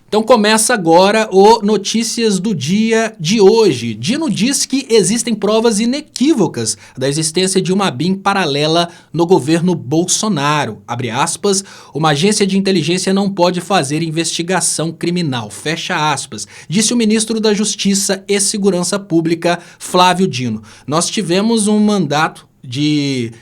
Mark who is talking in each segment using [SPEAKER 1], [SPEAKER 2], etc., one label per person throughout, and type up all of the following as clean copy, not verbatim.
[SPEAKER 1] Então começa agora o Notícias do Dia de hoje. Dino diz que existem provas inequívocas da existência de uma ABIN paralela no governo Bolsonaro. Abre aspas, uma agência de inteligência não pode fazer investigação criminal. Fecha aspas, disse o ministro da Justiça e Segurança Pública, Flávio Dino. Nós tivemos um mandato de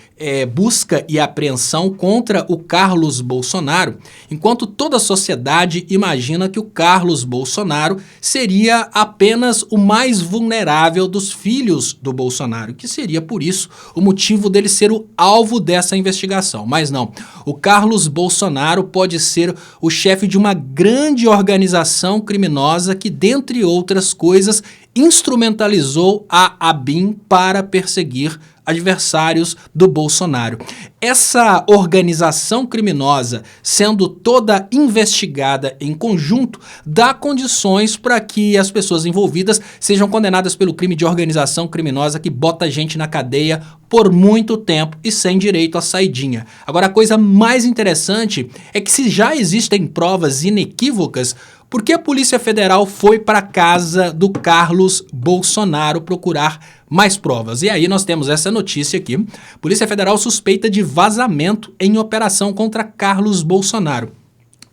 [SPEAKER 1] busca e apreensão contra o Carlos Bolsonaro, enquanto toda a sociedade imagina que o Carlos Bolsonaro seria apenas o mais vulnerável dos filhos do Bolsonaro, que seria por isso o motivo dele ser o alvo dessa investigação. Mas não, o Carlos Bolsonaro pode ser o chefe de uma grande organização criminosa que, dentre outras coisas, instrumentalizou a ABIN para perseguir adversários do Bolsonaro. Essa organização criminosa, sendo toda investigada em conjunto, dá condições para que as pessoas envolvidas sejam condenadas pelo crime de organização criminosa que bota gente na cadeia por muito tempo e sem direito à saidinha. Agora, a coisa mais interessante é que se já existem provas inequívocas, por que a Polícia Federal foi para a casa do Carlos Bolsonaro procurar mais provas? E aí nós temos essa notícia aqui. Polícia Federal suspeita de vazamento em operação contra Carlos Bolsonaro.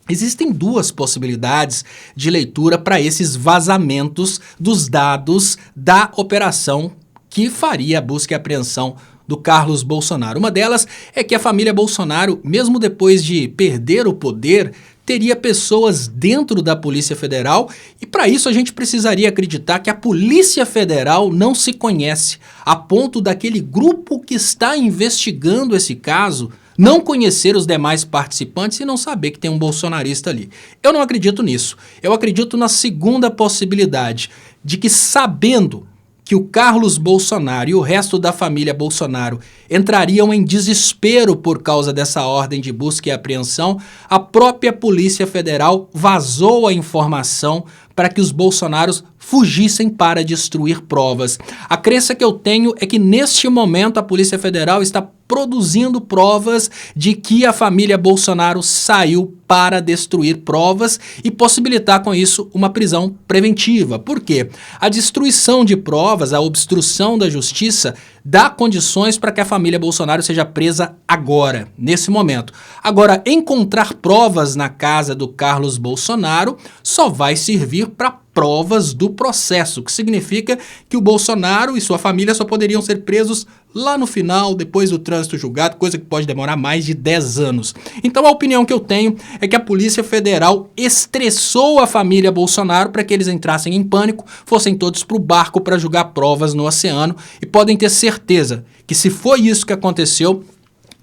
[SPEAKER 1] Existem duas possibilidades de leitura para esses vazamentos dos dados da operação que faria a busca e apreensão do Carlos Bolsonaro. Uma delas é que a família Bolsonaro, mesmo depois de perder o poder, teria pessoas dentro da Polícia Federal e para isso a gente precisaria acreditar que a Polícia Federal não se conhece a ponto daquele grupo que está investigando esse caso não conhecer os demais participantes e não saber que tem um bolsonarista ali. Eu não acredito nisso. Eu acredito na segunda possibilidade, de que sabendo que o Carlos Bolsonaro e o resto da família Bolsonaro entrariam em desespero por causa dessa ordem de busca e apreensão, a própria Polícia Federal vazou a informação para que os bolsonaros fugissem para destruir provas. A crença que eu tenho é que neste momento a Polícia Federal está produzindo provas de que a família Bolsonaro saiu para destruir provas e possibilitar com isso uma prisão preventiva. Por quê? A destruição de provas, a obstrução da justiça, dá condições para que a família Bolsonaro seja presa agora, nesse momento. Agora, encontrar provas na casa do Carlos Bolsonaro só vai servir para provas do processo, que significa que o Bolsonaro e sua família só poderiam ser presos lá no final, depois do trânsito julgado, coisa que pode demorar mais de 10 anos. Então a opinião que eu tenho é que a Polícia Federal estressou a família Bolsonaro para que eles entrassem em pânico, fossem todos para o barco para julgar provas no oceano e podem ter certeza que se foi isso que aconteceu,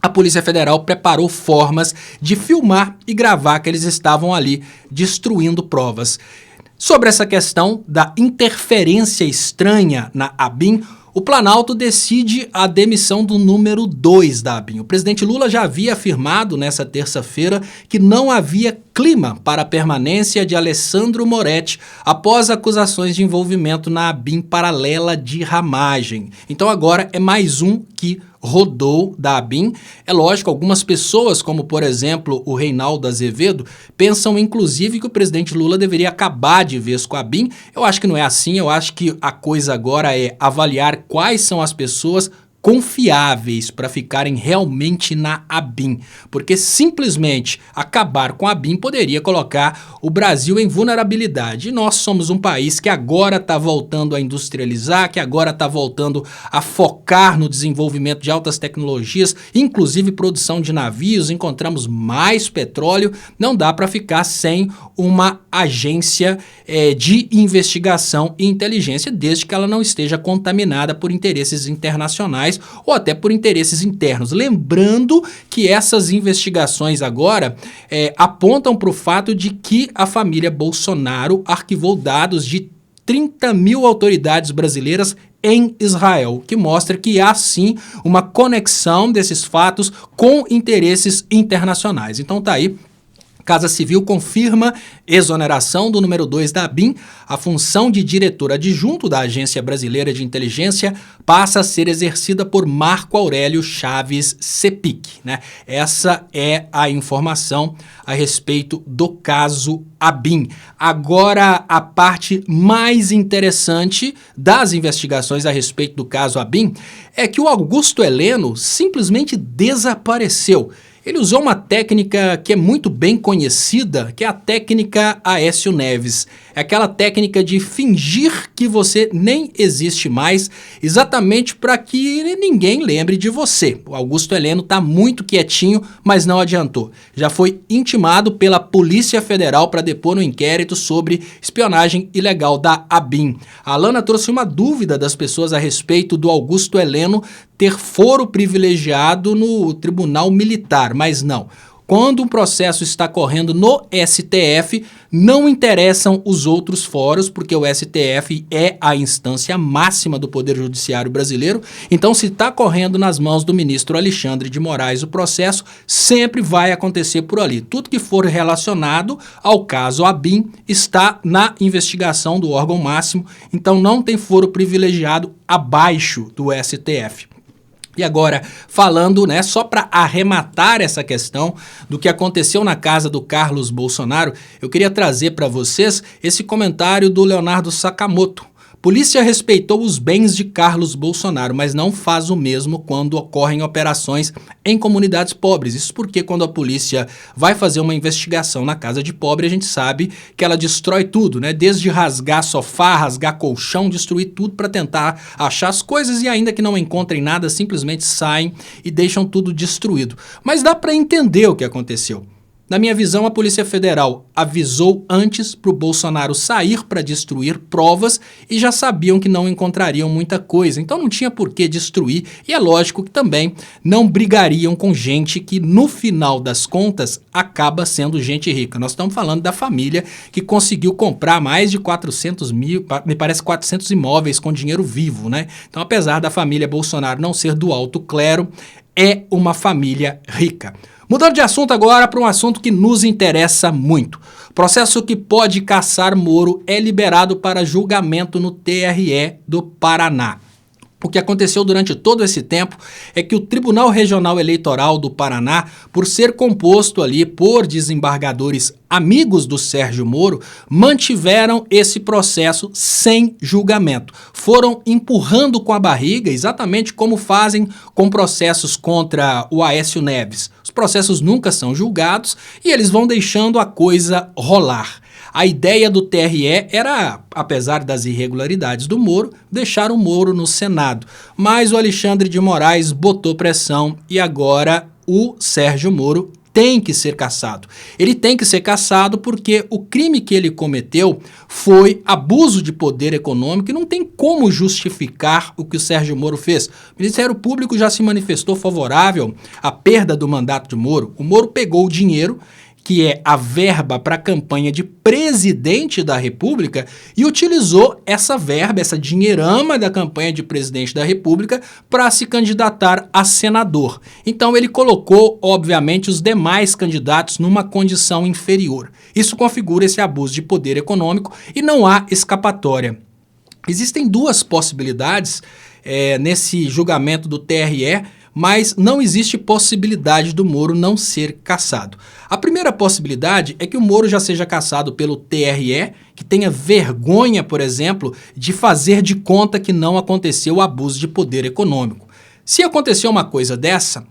[SPEAKER 1] a Polícia Federal preparou formas de filmar e gravar que eles estavam ali destruindo provas. Sobre essa questão da interferência estranha na ABIN, o Planalto decide a demissão do número 2 da ABIN. O presidente Lula já havia afirmado nessa terça-feira que não havia clima para a permanência de Alessandro Moretti após acusações de envolvimento na ABIN paralela de ramagem. Então agora é mais um que rodou da ABIN. É lógico, algumas pessoas, como por exemplo o Reinaldo Azevedo, pensam inclusive que o presidente Lula deveria acabar de vez com a ABIN. Eu acho que não é assim, eu acho que a coisa agora é avaliar quais são as pessoas confiáveis para ficarem realmente na ABIN, porque simplesmente acabar com a ABIN poderia colocar o Brasil em vulnerabilidade. E nós somos um país que agora está voltando a industrializar, que agora está voltando a focar no desenvolvimento de altas tecnologias, inclusive produção de navios, encontramos mais petróleo, não dá para ficar sem uma agência de investigação e inteligência, desde que ela não esteja contaminada por interesses internacionais ou até por interesses internos. Lembrando que essas investigações agora apontam para o fato de que a família Bolsonaro arquivou dados de 30 mil autoridades brasileiras em Israel, que mostra que há sim uma conexão desses fatos com interesses internacionais. Então tá aí Casa Civil confirma exoneração do número 2 da ABIN. A função de diretor adjunto da Agência Brasileira de Inteligência passa a ser exercida por Marco Aurélio Chaves Cepic, né? Essa é a informação a respeito do caso ABIN. Agora, a parte mais interessante das investigações a respeito do caso ABIN é que o Augusto Heleno simplesmente desapareceu. Ele usou uma técnica que é muito bem conhecida, que é a técnica Aécio Neves. É aquela técnica de fingir que você nem existe mais, exatamente para que ninguém lembre de você. O Augusto Heleno está muito quietinho, mas não adiantou. Já foi intimado pela Polícia Federal para depor no inquérito sobre espionagem ilegal da ABIN. A Alana trouxe uma dúvida das pessoas a respeito do Augusto Heleno ter foro privilegiado no Tribunal Militar, mas não. Quando um processo está correndo no STF, não interessam os outros fóruns, porque o STF é a instância máxima do Poder Judiciário brasileiro. Então, se está correndo nas mãos do ministro Alexandre de Moraes o processo, sempre vai acontecer por ali. Tudo que for relacionado ao caso ABIN está na investigação do órgão máximo, então não tem foro privilegiado abaixo do STF. E agora, falando, né, só para arrematar essa questão do que aconteceu na casa do Carlos Bolsonaro, eu queria trazer para vocês esse comentário do Leonardo Sakamoto. Polícia respeitou os bens de Carlos Bolsonaro, mas não faz o mesmo quando ocorrem operações em comunidades pobres. Isso porque quando a polícia vai fazer uma investigação na casa de pobre, a gente sabe que ela destrói tudo, né? Desde rasgar sofá, rasgar colchão, destruir tudo para tentar achar as coisas e ainda que não encontrem nada, simplesmente saem e deixam tudo destruído. Mas dá para entender o que aconteceu. Na minha visão, a Polícia Federal avisou antes para o Bolsonaro sair para destruir provas e já sabiam que não encontrariam muita coisa, então não tinha por que destruir e é lógico que também não brigariam com gente que no final das contas acaba sendo gente rica. Nós estamos falando da família que conseguiu comprar mais de 400 mil, me parece 400 imóveis com dinheiro vivo, né? Então apesar da família Bolsonaro não ser do alto clero, é uma família rica. Mudando de assunto agora para um assunto que nos interessa muito. Processo que pode caçar Moro é liberado para julgamento no TRE do Paraná. O que aconteceu durante todo esse tempo é que o Tribunal Regional Eleitoral do Paraná, por ser composto ali por desembargadores amigos do Sérgio Moro, mantiveram esse processo sem julgamento. Foram empurrando com a barriga, exatamente como fazem com processos contra o Aécio Neves. Os processos nunca são julgados e eles vão deixando a coisa rolar. A ideia do TRE era, apesar das irregularidades do Moro, deixar o Moro no Senado. Mas o Alexandre de Moraes botou pressão e agora o Sérgio Moro tem que ser cassado. Ele tem que ser cassado porque o crime que ele cometeu foi abuso de poder econômico e não tem como justificar o que o Sérgio Moro fez. O Ministério Público já se manifestou favorável à perda do mandato de Moro. O Moro pegou o dinheiro, que é a verba para a campanha de presidente da República, e utilizou essa verba, essa dinheirama da campanha de presidente da República para se candidatar a senador. Então ele colocou, obviamente, os demais candidatos numa condição inferior. Isso configura esse abuso de poder econômico e não há escapatória. Existem duas possibilidades nesse julgamento do TRE, mas não existe possibilidade do Moro não ser cassado. A primeira possibilidade é que o Moro já seja cassado pelo TRE, que tenha vergonha, por exemplo, de fazer de conta que não aconteceu o abuso de poder econômico. Se acontecer uma coisa dessa,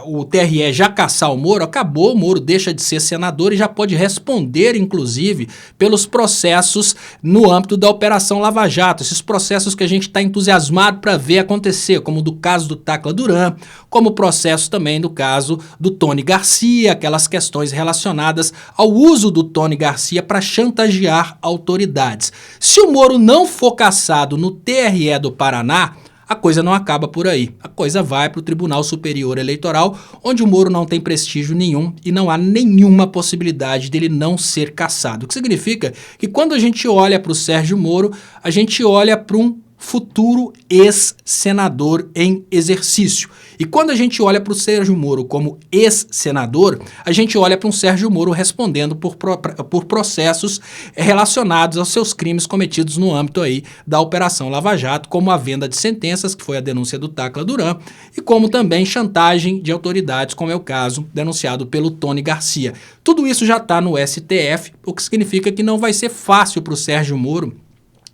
[SPEAKER 1] o TRE já caçar o Moro, acabou, o Moro deixa de ser senador e já pode responder, inclusive, pelos processos no âmbito da Operação Lava Jato, esses processos que a gente está entusiasmado para ver acontecer, como do caso do Tacla Duran, como o processo também do caso do Tony Garcia, aquelas questões relacionadas ao uso do Tony Garcia para chantagear autoridades. Se o Moro não for cassado no TRE do Paraná, a coisa não acaba por aí. A coisa vai para o Tribunal Superior Eleitoral, onde o Moro não tem prestígio nenhum e não há nenhuma possibilidade dele não ser cassado. O que significa que quando a gente olha para o Sérgio Moro, a gente olha para um futuro ex-senador em exercício. E quando a gente olha para o Sérgio Moro como ex-senador, a gente olha para um Sérgio Moro respondendo por processos relacionados aos seus crimes cometidos no âmbito aí da Operação Lava Jato, como a venda de sentenças, que foi a denúncia do Tacla Duran, e como também chantagem de autoridades, como é o caso denunciado pelo Tony Garcia. Tudo isso já está no STF, o que significa que não vai ser fácil para o Sérgio Moro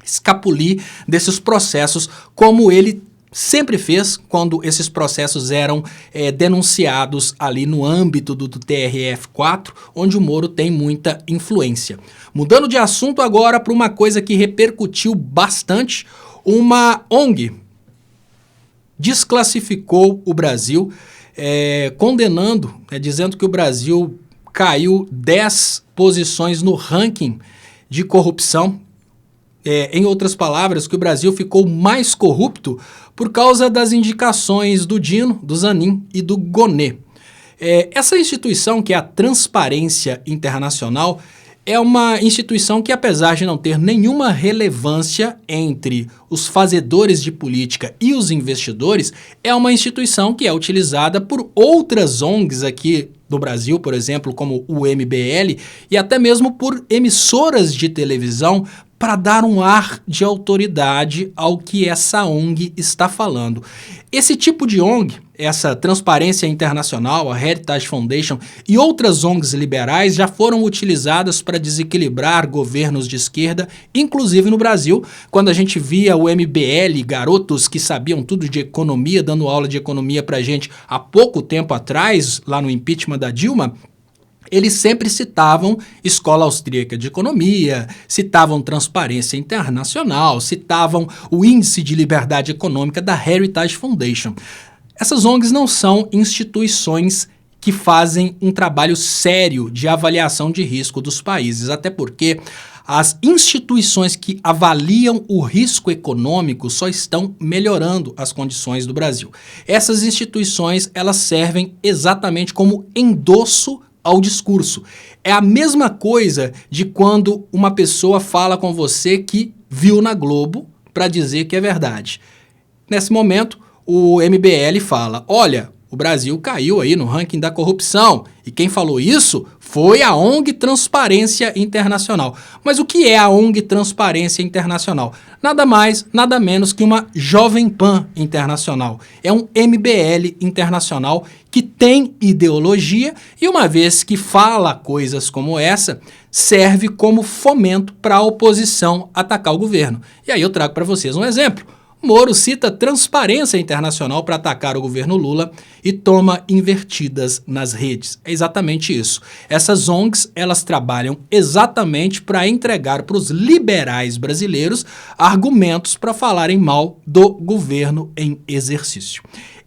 [SPEAKER 1] escapulir desses processos, como ele sempre fez quando esses processos eram denunciados ali no âmbito do TRF4, onde o Moro tem muita influência. Mudando de assunto agora para uma coisa que repercutiu bastante, uma ONG desclassificou o Brasil, condenando, dizendo que o Brasil caiu 10 posições no ranking de corrupção. Em outras palavras, que o Brasil ficou mais corrupto por causa das indicações do Dino, do Zanin e do Gonê. Essa instituição, que é a Transparência Internacional, é uma instituição que, apesar de não ter nenhuma relevância entre os fazedores de política e os investidores, é uma instituição que é utilizada por outras ONGs aqui no Brasil, por exemplo, como o MBL, e até mesmo por emissoras de televisão, para dar um ar de autoridade ao que essa ONG está falando. Esse tipo de ONG, essa Transparência Internacional, a Heritage Foundation e outras ONGs liberais já foram utilizadas para desequilibrar governos de esquerda, inclusive no Brasil, quando a gente via o MBL, garotos que sabiam tudo de economia, dando aula de economia para a gente há pouco tempo atrás, lá no impeachment da Dilma. Eles sempre citavam Escola Austríaca de Economia, citavam Transparência Internacional, citavam o Índice de Liberdade Econômica da Heritage Foundation. Essas ONGs não são instituições que fazem um trabalho sério de avaliação de risco dos países, até porque as instituições que avaliam o risco econômico só estão melhorando as condições do Brasil. Essas instituições, elas servem exatamente como endosso ao discurso. É a mesma coisa de quando uma pessoa fala com você que viu na Globo para dizer que é verdade. Nesse momento, o MBL fala, olha, o Brasil caiu aí no ranking da corrupção, e quem falou isso foi a ONG Transparência Internacional. Mas o que é a ONG Transparência Internacional? Nada mais, nada menos que uma Jovem Pan Internacional. É um MBL internacional que tem ideologia e, uma vez que fala coisas como essa, serve como fomento para a oposição atacar o governo. E aí eu trago para vocês um exemplo. Moro cita Transparência Internacional para atacar o governo Lula e toma invertidas nas redes. É exatamente isso. Essas ONGs, elas trabalham exatamente para entregar para os liberais brasileiros argumentos para falarem mal do governo em exercício.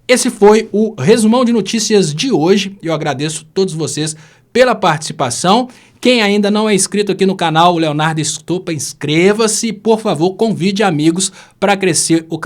[SPEAKER 1] Esse foi o resumão de notícias de hoje. Eu agradeço a todos vocês pela participação. Quem ainda não é inscrito aqui no canal, o Leonardo Estopa, inscreva-se. Por favor, convide amigos para crescer o canal.